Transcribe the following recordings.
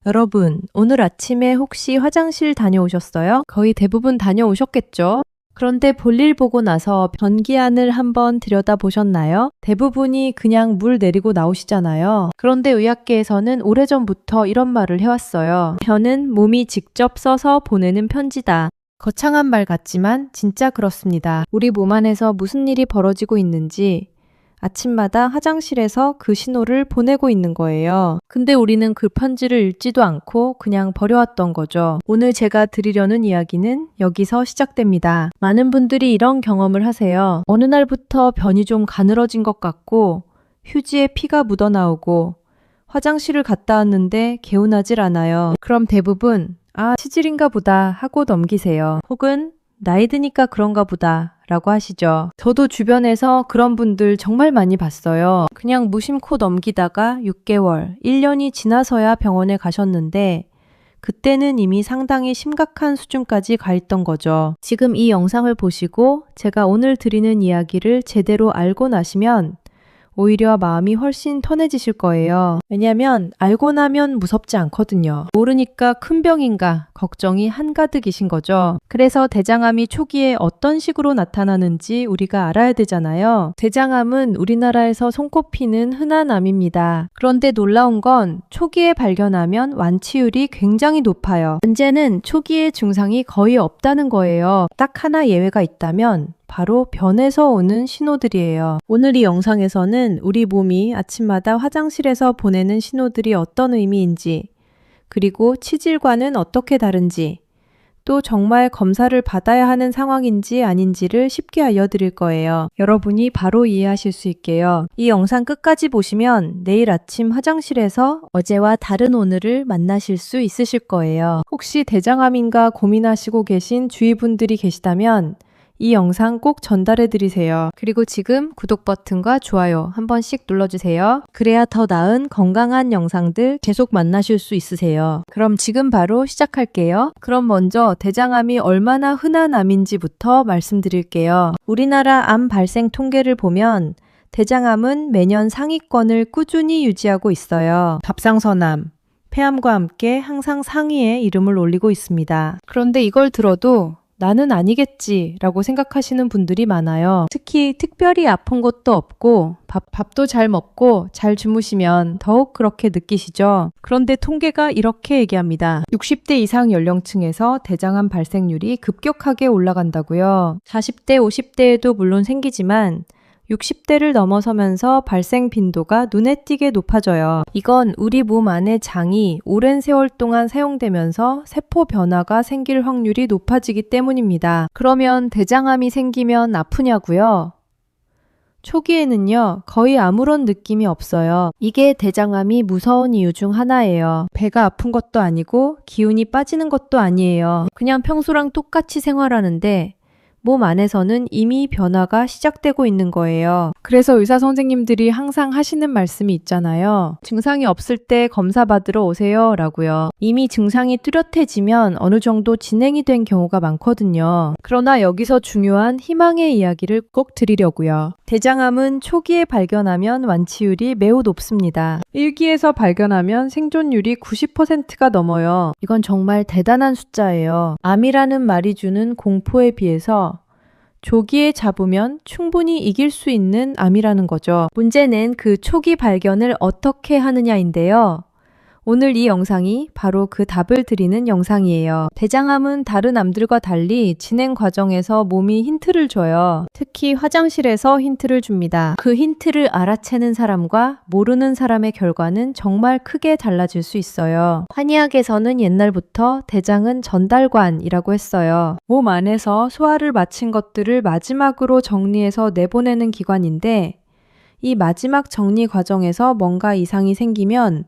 여러분, 오늘 아침에 혹시 화장실 다녀오셨어요? 거의 대부분 다녀오셨겠죠? 그런데 볼일 보고 나서 변기안을 한번 들여다보셨나요? 대부분이 그냥 물 내리고 나오시잖아요. 그런데 의학계에서는 오래전부터 이런 말을 해왔어요. 변은 몸이 직접 써서 보내는 편지다. 거창한 말 같지만 진짜 그렇습니다. 우리 몸 안에서 무슨 일이 벌어지고 있는지 아침마다 화장실에서 그 신호를 보내고 있는 거예요. 근데 우리는 그 편지를 읽지도 않고 그냥 버려왔던 거죠. 오늘 제가 드리려는 이야기는 여기서 시작됩니다. 많은 분들이 이런 경험을 하세요. 어느 날부터 변이 좀 가늘어진 것 같고 휴지에 피가 묻어나오고 화장실을 갔다 왔는데 개운하질 않아요. 그럼 대부분 치질인가 보다 하고 넘기세요. 혹은 나이 드니까 그런가 보다 라고 하시죠. 저도 주변에서 그런 분들 정말 많이 봤어요. 그냥 무심코 넘기다가 6개월, 1년이 지나서야 병원에 가셨는데 그때는 이미 상당히 심각한 수준까지 가 있던 거죠. 지금 이 영상을 보시고 제가 오늘 드리는 이야기를 제대로 알고 나시면 오히려 마음이 훨씬 편해지실 거예요. 왜냐면 알고 나면 무섭지 않거든요. 모르니까 큰 병인가 걱정이 한가득이신 거죠. 그래서 대장암이 초기에 어떤 식으로 나타나는지 우리가 알아야 되잖아요. 대장암은 우리나라에서 손꼽히는 흔한 암입니다. 그런데 놀라운 건 초기에 발견하면 완치율이 굉장히 높아요. 문제는 초기에 증상이 거의 없다는 거예요. 딱 하나 예외가 있다면 바로 변에서 오는 신호들이에요. 오늘 이 영상에서는 우리 몸이 아침마다 화장실에서 보내는 신호들이 어떤 의미인지, 그리고 치질과는 어떻게 다른지, 또 정말 검사를 받아야 하는 상황인지 아닌지를 쉽게 알려드릴 거예요. 여러분이 바로 이해하실 수 있게요. 이 영상 끝까지 보시면 내일 아침 화장실에서 어제와 다른 오늘을 만나실 수 있으실 거예요. 혹시 대장암인가 고민하시고 계신 주위 분들이 계시다면 이 영상 꼭 전달해 드리세요. 그리고 지금 구독 버튼과 좋아요 한 번씩 눌러주세요. 그래야 더 나은 건강한 영상들 계속 만나실 수 있으세요. 그럼 지금 바로 시작할게요. 그럼 먼저 대장암이 얼마나 흔한 암인지부터 말씀드릴게요. 우리나라 암 발생 통계를 보면 대장암은 매년 상위권을 꾸준히 유지하고 있어요. 갑상선암, 폐암과 함께 항상 상위에 이름을 올리고 있습니다. 그런데 이걸 들어도 나는 아니겠지 라고 생각하시는 분들이 많아요. 특히 특별히 아픈 것도 없고 밥도 잘 먹고 잘 주무시면 더욱 그렇게 느끼시죠. 그런데 통계가 이렇게 얘기합니다. 60대 이상 연령층에서 대장암 발생률이 급격하게 올라간다고요. 40대, 50대에도 물론 생기지만 60대를 넘어서면서 발생 빈도가 눈에 띄게 높아져요. 이건 우리 몸 안의 장이 오랜 세월 동안 사용되면서 세포 변화가 생길 확률이 높아지기 때문입니다. 그러면 대장암이 생기면 아프냐고요? 초기에는요, 거의 아무런 느낌이 없어요. 이게 대장암이 무서운 이유 중 하나예요. 배가 아픈 것도 아니고 기운이 빠지는 것도 아니에요. 그냥 평소랑 똑같이 생활하는데 몸 안에서는 이미 변화가 시작되고 있는 거예요. 그래서 의사 선생님들이 항상 하시는 말씀이 있잖아요. 증상이 없을 때 검사 받으러 오세요 라고요. 이미 증상이 뚜렷해지면 어느 정도 진행이 된 경우가 많거든요. 그러나 여기서 중요한 희망의 이야기를 꼭 드리려고요. 대장암은 초기에 발견하면 완치율이 매우 높습니다. 1기에서 발견하면 생존율이 90%가 넘어요. 이건 정말 대단한 숫자예요. 암이라는 말이 주는 공포에 비해서 조기에 잡으면 충분히 이길 수 있는 암이라는 거죠. 문제는 그 초기 발견을 어떻게 하느냐인데요. 오늘 이 영상이 바로 그 답을 드리는 영상이에요. 대장암은 다른 암들과 달리 진행 과정에서 몸이 힌트를 줘요. 특히 화장실에서 힌트를 줍니다. 그 힌트를 알아채는 사람과 모르는 사람의 결과는 정말 크게 달라질 수 있어요. 한의학에서는 옛날부터 대장은 전달관이라고 했어요. 몸 안에서 소화를 마친 것들을 마지막으로 정리해서 내보내는 기관인데 이 마지막 정리 과정에서 뭔가 이상이 생기면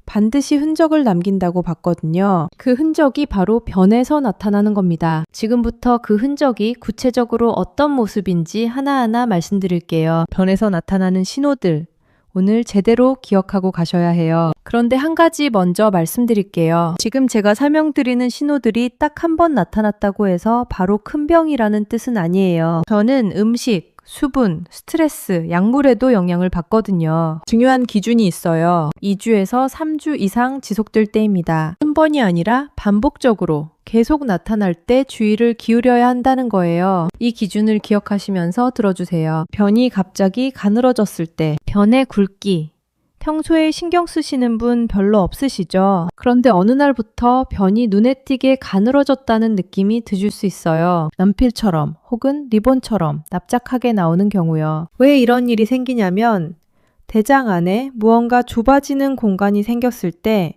반드시 흔적을 남긴다고 봤거든요. 그 흔적이 바로 변에서 나타나는 겁니다. 지금부터 그 흔적이 구체적으로 어떤 모습인지 하나하나 말씀드릴게요. 변에서 나타나는 신호들, 오늘 제대로 기억하고 가셔야 해요. 그런데 한 가지 먼저 말씀드릴게요. 지금 제가 설명드리는 신호들이 딱 한 번 나타났다고 해서 바로 큰 병이라는 뜻은 아니에요. 변은 음식, 수분, 스트레스, 약물에도 영향을 받거든요. 중요한 기준이 있어요. 2주에서 3주 이상 지속될 때입니다. 한 번이 아니라 반복적으로 계속 나타날 때 주의를 기울여야 한다는 거예요. 이 기준을 기억하시면서 들어주세요. 변이 갑자기 가늘어졌을 때, 변의 굵기, 평소에 신경 쓰시는 분 별로 없으시죠? 그런데 어느 날부터 변이 눈에 띄게 가늘어졌다는 느낌이 드실 수 있어요. 연필처럼 혹은 리본처럼 납작하게 나오는 경우요. 왜 이런 일이 생기냐면 대장 안에 무언가 좁아지는 공간이 생겼을 때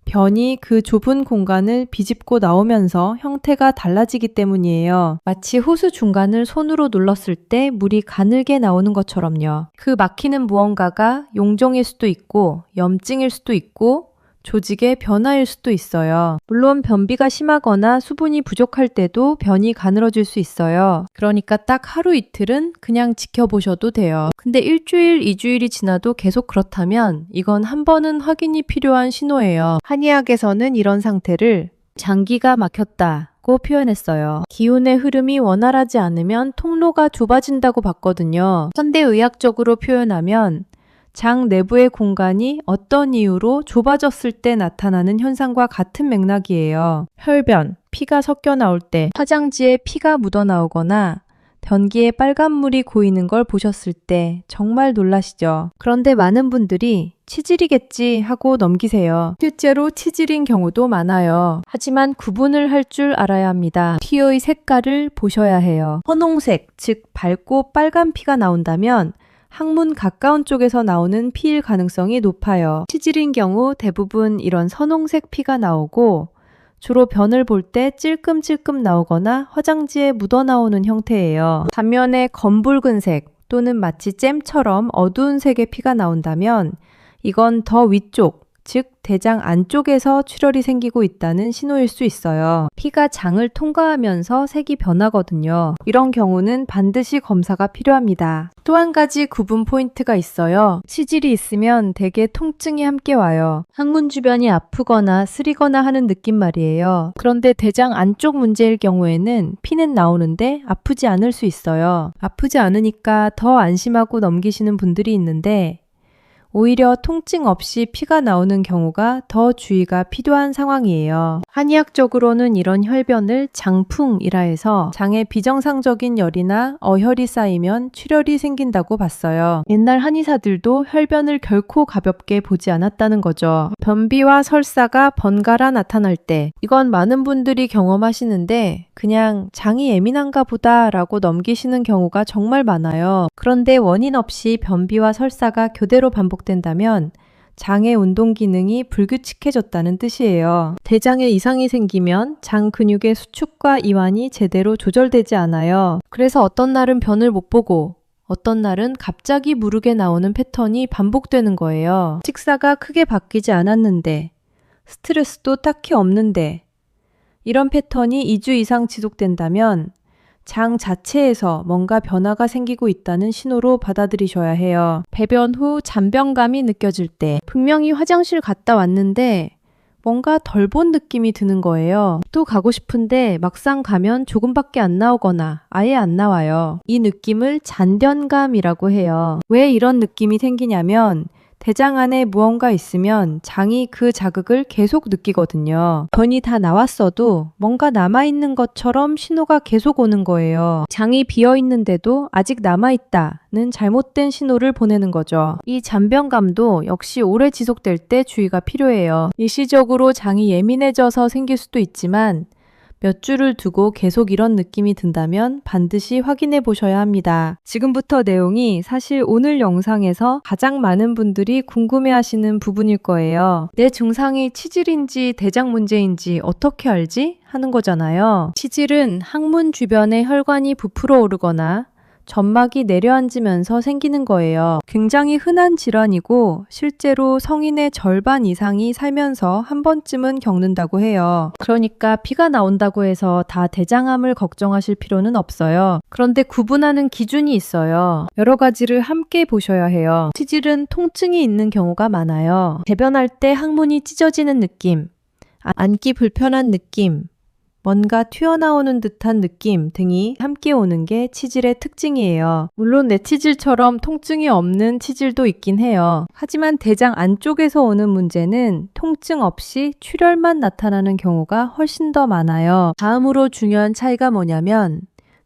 변이 그 좁은 공간을 비집고 나오면서 형태가 달라지기 때문이에요. 마치 호수 중간을 손으로 눌렀을 때 물이 가늘게 나오는 것처럼요. 그 막히는 무언가가 용종일 수도 있고 염증일 수도 있고 조직의 변화일 수도 있어요. 물론 변비가 심하거나 수분이 부족할 때도 변이 가늘어질 수 있어요. 그러니까 딱 하루 이틀은 그냥 지켜보셔도 돼요. 근데 일주일, 2주일이 지나도 계속 그렇다면 이건 한 번은 확인이 필요한 신호예요. 한의학에서는 이런 상태를 장기가 막혔다고 표현했어요. 기운의 흐름이 원활하지 않으면 통로가 좁아진다고 봤거든요. 현대의학적으로 표현하면 장 내부의 공간이 어떤 이유로 좁아졌을 때 나타나는 현상과 같은 맥락이에요. 혈변, 피가 섞여 나올 때, 화장지에 피가 묻어 나오거나 변기에 빨간물이 고이는 걸 보셨을 때 정말 놀라시죠? 그런데 많은 분들이 치질이겠지 하고 넘기세요. 실제로 치질인 경우도 많아요. 하지만 구분을 할 줄 알아야 합니다. 피의 색깔을 보셔야 해요. 선홍색, 즉 밝고 빨간 피가 나온다면 항문 가까운 쪽에서 나오는 피일 가능성이 높아요. 치질인 경우 대부분 이런 선홍색 피가 나오고 주로 변을 볼 때 찔끔찔끔 나오거나 화장지에 묻어나오는 형태예요. 반면에 검붉은색 또는 마치 잼처럼 어두운 색의 피가 나온다면 이건 더 위쪽, 즉 대장 안쪽에서 출혈이 생기고 있다는 신호일 수 있어요. 피가 장을 통과하면서 색이 변하거든요. 이런 경우는 반드시 검사가 필요합니다. 또 한 가지 구분 포인트가 있어요. 치질이 있으면 대개 통증이 함께 와요. 항문 주변이 아프거나 쓰리거나 하는 느낌 말이에요. 그런데 대장 안쪽 문제일 경우에는 피는 나오는데 아프지 않을 수 있어요. 아프지 않으니까 더 안심하고 넘기시는 분들이 있는데 오히려 통증 없이 피가 나오는 경우가 더 주의가 필요한 상황이에요. 한의학적으로는 이런 혈변을 장풍이라 해서 장에 비정상적인 열이나 어혈이 쌓이면 출혈이 생긴다고 봤어요. 옛날 한의사들도 혈변을 결코 가볍게 보지 않았다는 거죠. 변비와 설사가 번갈아 나타날 때 이건 많은 분들이 경험하시는데 그냥 장이 예민한가 보다 라고 넘기시는 경우가 정말 많아요. 그런데 원인 없이 변비와 설사가 교대로 반복된다면 장의 운동 기능이 불규칙해졌다는 뜻이에요. 대장에 이상이 생기면 장 근육의 수축과 이완이 제대로 조절되지 않아요. 그래서 어떤 날은 변을 못 보고 어떤 날은 갑자기 무르게 나오는 패턴이 반복되는 거예요. 식사가 크게 바뀌지 않았는데 스트레스도 딱히 없는데 이런 패턴이 2주 이상 지속된다면 장 자체에서 뭔가 변화가 생기고 있다는 신호로 받아들이셔야 해요. 배변 후 잔변감이 느껴질 때 분명히 화장실 갔다 왔는데 뭔가 덜 본 느낌이 드는 거예요. 또 가고 싶은데 막상 가면 조금밖에 안 나오거나 아예 안 나와요. 이 느낌을 잔변감이라고 해요. 왜 이런 느낌이 생기냐면 대장 안에 무언가 있으면 장이 그 자극을 계속 느끼거든요. 변이 다 나왔어도 뭔가 남아있는 것처럼 신호가 계속 오는 거예요. 장이 비어있는데도 아직 남아있다는 잘못된 신호를 보내는 거죠. 이 잔변감도 역시 오래 지속될 때 주의가 필요해요. 일시적으로 장이 예민해져서 생길 수도 있지만 몇 주를 두고 계속 이런 느낌이 든다면 반드시 확인해 보셔야 합니다. 지금부터 내용이 사실 오늘 영상에서 가장 많은 분들이 궁금해하시는 부분일 거예요. 내 증상이 치질인지 대장 문제인지 어떻게 알지? 하는 거잖아요. 치질은 항문 주변에 혈관이 부풀어 오르거나 점막이 내려앉으면서 생기는 거예요. 굉장히 흔한 질환이고 실제로 성인의 절반 이상이 살면서 한 번쯤은 겪는다고 해요. 그러니까 피가 나온다고 해서 다 대장암을 걱정하실 필요는 없어요. 그런데 구분하는 기준이 있어요. 여러 가지를 함께 보셔야 해요. 치질은 통증이 있는 경우가 많아요. 배변할 때 항문이 찢어지는 느낌, 앉기 불편한 느낌, 뭔가 튀어나오는 듯한 느낌 등이 함께 오는 게 치질의 특징이에요. 물론 내 치질처럼 통증이 없는 치질도 있긴 해요. 하지만 대장 안쪽에서 오는 문제는 통증 없이 출혈만 나타나는 경우가 훨씬 더 많아요. 다음으로 중요한 차이가 뭐냐면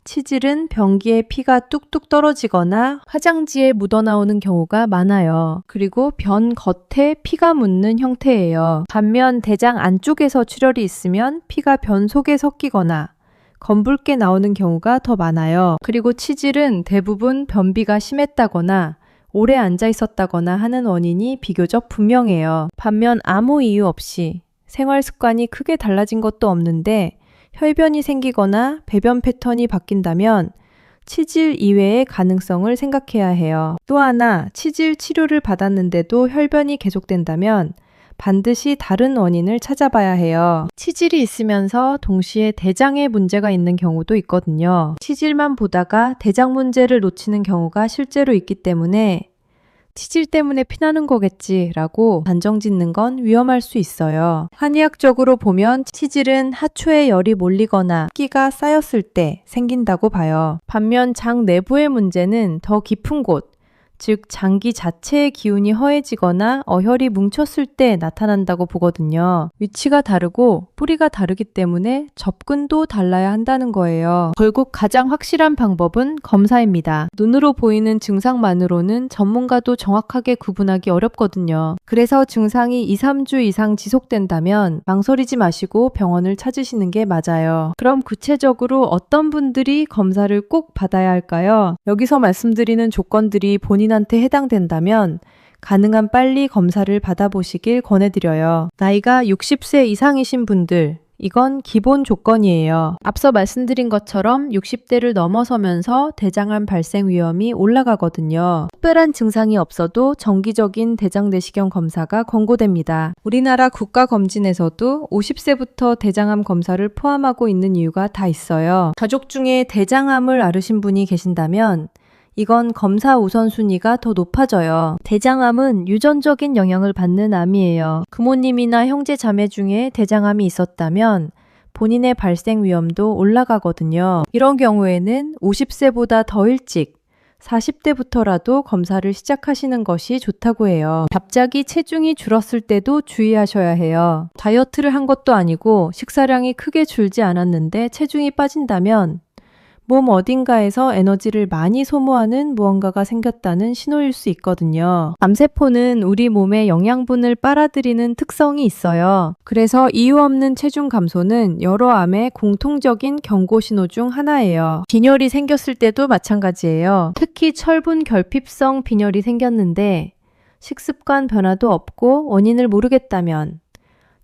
치질은 변기에 피가 뚝뚝 떨어지거나 화장지에 묻어나오는 경우가 많아요. 그리고 변 겉에 피가 묻는 형태예요. 반면 대장 안쪽에서 출혈이 있으면 피가 변 속에 섞이거나 검붉게 나오는 경우가 더 많아요. 그리고 치질은 대부분 변비가 심했다거나 오래 앉아 있었다거나 하는 원인이 비교적 분명해요. 반면 아무 이유 없이 생활 습관이 크게 달라진 것도 없는데 혈변이 생기거나 배변 패턴이 바뀐다면 치질 이외의 가능성을 생각해야 해요. 또 하나, 치질 치료를 받았는데도 혈변이 계속된다면 반드시 다른 원인을 찾아봐야 해요. 치질이 있으면서 동시에 대장에 문제가 있는 경우도 있거든요. 치질만 보다가 대장 문제를 놓치는 경우가 실제로 있기 때문에 치질 때문에 피나는 거겠지라고 단정 짓는 건 위험할 수 있어요. 한의학적으로 보면 치질은 하초에 열이 몰리거나 습기가 쌓였을 때 생긴다고 봐요. 반면 장 내부의 문제는 더 깊은 곳, 즉 장기 자체의 기운이 허해지거나 어혈이 뭉쳤을 때 나타난다고 보거든요. 위치가 다르고 뿌리가 다르기 때문에 접근도 달라야 한다는 거예요. 결국 가장 확실한 방법은 검사입니다. 눈으로 보이는 증상만으로는 전문가도 정확하게 구분하기 어렵거든요. 그래서 증상이 2, 3주 이상 지속된다면 망설이지 마시고 병원을 찾으시는 게 맞아요. 그럼 구체적으로 어떤 분들이 검사를 꼭 받아야 할까요? 여기서 말씀드리는 조건들이 본인한테 해당된다면 가능한 빨리 검사를 받아보시길 권해드려요. 나이가 60세 이상이신 분들, 이건 기본 조건이에요. 앞서 말씀드린 것처럼 60대를 넘어서면서 대장암 발생 위험이 올라가거든요. 특별한 증상이 없어도 정기적인 대장 내시경 검사가 권고됩니다. 우리나라 국가검진에서도 50세부터 대장암 검사를 포함하고 있는 이유가 다 있어요. 가족 중에 대장암을 앓으신 분이 계신다면 이건 검사 우선순위가 더 높아져요. 대장암은 유전적인 영향을 받는 암이에요. 부모님이나 형제 자매 중에 대장암이 있었다면 본인의 발생 위험도 올라가거든요. 이런 경우에는 50세보다 더 일찍 40대부터라도 검사를 시작하시는 것이 좋다고 해요. 갑자기 체중이 줄었을 때도 주의하셔야 해요. 다이어트를 한 것도 아니고 식사량이 크게 줄지 않았는데 체중이 빠진다면 몸 어딘가에서 에너지를 많이 소모하는 무언가가 생겼다는 신호일 수 있거든요. 암세포는 우리 몸의 영양분을 빨아들이는 특성이 있어요. 그래서 이유 없는 체중 감소는 여러 암의 공통적인 경고 신호 중 하나예요. 빈혈이 생겼을 때도 마찬가지예요. 특히 철분 결핍성 빈혈이 생겼는데 식습관 변화도 없고 원인을 모르겠다면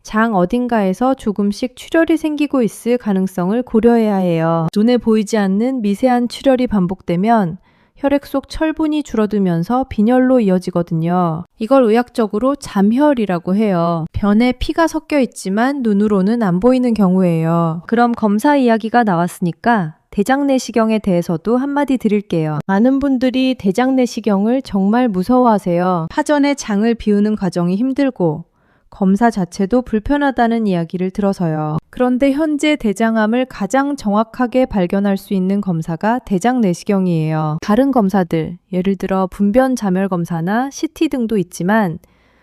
장 어딘가에서 조금씩 출혈이 생기고 있을 가능성을 고려해야 해요. 눈에 보이지 않는 미세한 출혈이 반복되면 혈액 속 철분이 줄어들면서 빈혈로 이어지거든요. 이걸 의학적으로 잠혈이라고 해요. 변에 피가 섞여 있지만 눈으로는 안 보이는 경우예요. 그럼 검사 이야기가 나왔으니까 대장 내시경에 대해서도 한마디 드릴게요. 많은 분들이 대장 내시경을 정말 무서워하세요. 파전에 장을 비우는 과정이 힘들고 검사 자체도 불편하다는 이야기를 들어서요. 그런데 현재 대장암을 가장 정확하게 발견할 수 있는 검사가 대장 내시경이에요. 다른 검사들, 예를 들어 분변 자멸 검사나 CT 등도 있지만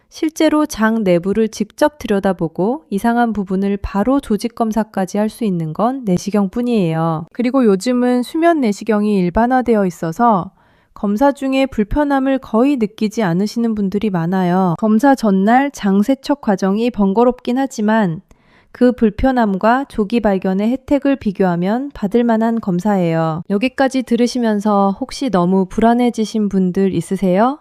실제로 장 내부를 직접 들여다보고 이상한 부분을 바로 조직 검사까지 할 수 있는 건 내시경뿐이에요. 그리고 요즘은 수면 내시경이 일반화되어 있어서 검사 중에 불편함을 거의 느끼지 않으시는 분들이 많아요. 검사 전날 장 세척 과정이 번거롭긴 하지만 그 불편함과 조기 발견의 혜택을 비교하면 받을 만한 검사예요. 여기까지 들으시면서 혹시 너무 불안해지신 분들 있으세요?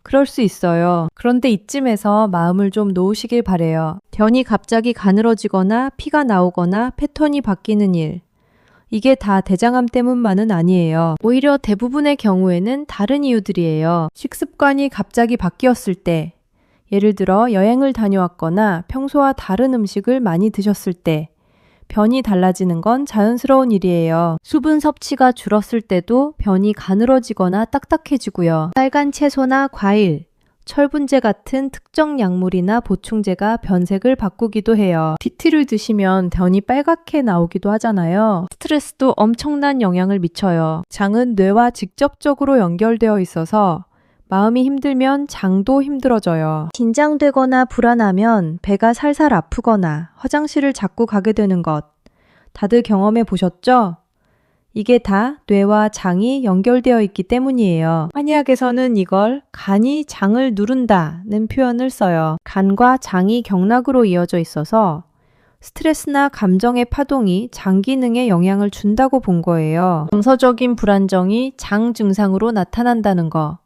그럴 수 있어요. 그런데 이쯤에서 마음을 좀 놓으시길 바래요. 변이 갑자기 가늘어지거나 피가 나오거나 패턴이 바뀌는 일. 이게 다 대장암 때문만은 아니에요. 오히려 대부분의 경우에는 다른 이유들이에요. 식습관이 갑자기 바뀌었을 때, 예를 들어 여행을 다녀왔거나 평소와 다른 음식을 많이 드셨을 때, 변이 달라지는 건 자연스러운 일이에요. 수분 섭취가 줄었을 때도 변이 가늘어지거나 딱딱해지고요. 빨간 채소나 과일, 철분제 같은 특정 약물이나 보충제가 변색을 바꾸기도 해요. 티티를 드시면 변이 빨갛게 나오기도 하잖아요. 스트레스도 엄청난 영향을 미쳐요. 장은 뇌와 직접적으로 연결되어 있어서 마음이 힘들면 장도 힘들어져요. 긴장되거나 불안하면 배가 살살 아프거나 화장실을 자꾸 가게 되는 것. 다들 경험해 보셨죠? 이게 다 뇌와 장이 연결되어 있기 때문이에요. 한의학에서는 이걸 간이 장을 누른다는 표현을 써요. 간과 장이 경락으로 이어져 있어서 스트레스나 감정의 파동이 장 기능에 영향을 준다고 본 거예요. 정서적인 불안정이 장 증상으로 나타난다는 거.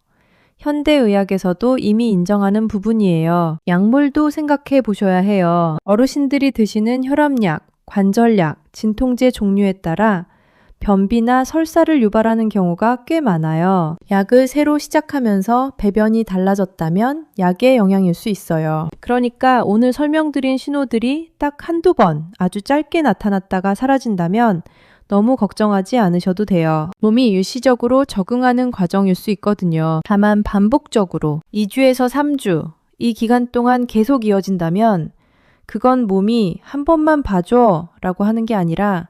현대의학에서도 이미 인정하는 부분이에요. 약물도 생각해 보셔야 해요. 어르신들이 드시는 혈압약, 관절약, 진통제 종류에 따라 변비나 설사를 유발하는 경우가 꽤 많아요. 약을 새로 시작하면서 배변이 달라졌다면 약의 영향일 수 있어요. 그러니까 오늘 설명드린 신호들이 딱 한두 번 아주 짧게 나타났다가 사라진다면 너무 걱정하지 않으셔도 돼요. 몸이 일시적으로 적응하는 과정일 수 있거든요. 다만 반복적으로 2주에서 3주 이 기간 동안 계속 이어진다면 그건 몸이 한 번만 봐줘 라고 하는 게 아니라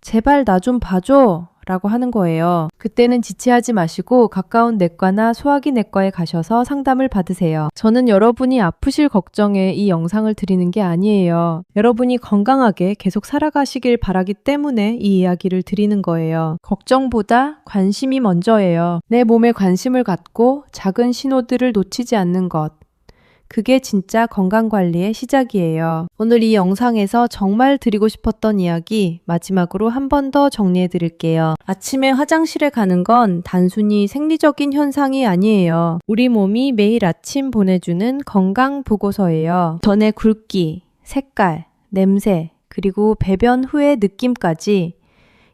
제발 나 좀 봐줘 라고 하는 거예요. 그때는 지체하지 마시고 가까운 내과나 소화기 내과에 가셔서 상담을 받으세요. 저는 여러분이 아프실 걱정에 이 영상을 드리는 게 아니에요. 여러분이 건강하게 계속 살아가시길 바라기 때문에 이 이야기를 드리는 거예요. 걱정보다 관심이 먼저예요. 내 몸에 관심을 갖고 작은 신호들을 놓치지 않는 것. 그게 진짜 건강관리의 시작이에요. 오늘 이 영상에서 정말 드리고 싶었던 이야기 마지막으로 한 번 더 정리해 드릴게요. 아침에 화장실에 가는 건 단순히 생리적인 현상이 아니에요. 우리 몸이 매일 아침 보내주는 건강 보고서예요. 전의 굵기, 색깔, 냄새, 그리고 배변 후의 느낌까지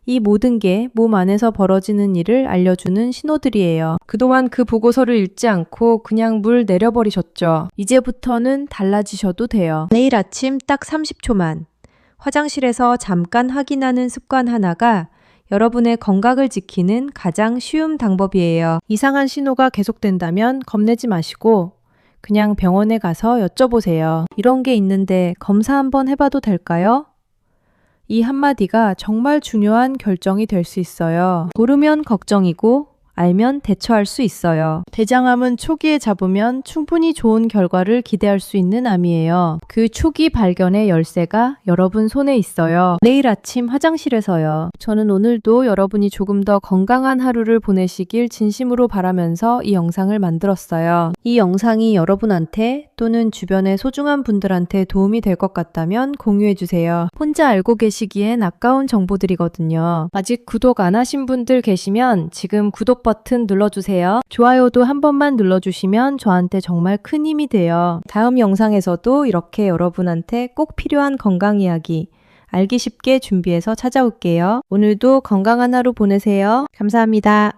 이 모든 게 몸 안에서 벌어지는 일을 알려주는 신호들이에요. 그동안 그 보고서를 읽지 않고 그냥 물 내려버리셨죠. 이제부터는 달라지셔도 돼요. 매일 아침 딱 30초만 화장실에서 잠깐 확인하는 습관 하나가 여러분의 건강을 지키는 가장 쉬운 방법이에요. 이상한 신호가 계속된다면 겁내지 마시고 그냥 병원에 가서 여쭤보세요. 이런 게 있는데 검사 한번 해봐도 될까요? 이 한마디가 정말 중요한 결정이 될 수 있어요. 모르면 걱정이고 알면 대처할 수 있어요. 대장암은 초기에 잡으면 충분히 좋은 결과를 기대할 수 있는 암이에요. 그 초기 발견의 열쇠가 여러분 손에 있어요. 내일 아침 화장실에서요. 저는 오늘도 여러분이 조금 더 건강한 하루를 보내시길 진심으로 바라면서 이 영상을 만들었어요. 이 영상이 여러분한테 또는 주변의 소중한 분들한테 도움이 될 것 같다면 공유해주세요. 혼자 알고 계시기엔 아까운 정보들이거든요. 아직 구독 안 하신 분들 계시면 지금 구독 버튼 눌러주세요. 좋아요도 한 번만 눌러주시면 저한테 정말 큰 힘이 돼요. 다음 영상에서도 이렇게 여러분한테 꼭 필요한 건강 이야기 알기 쉽게 준비해서 찾아올게요. 오늘도 건강한 하루 보내세요. 감사합니다.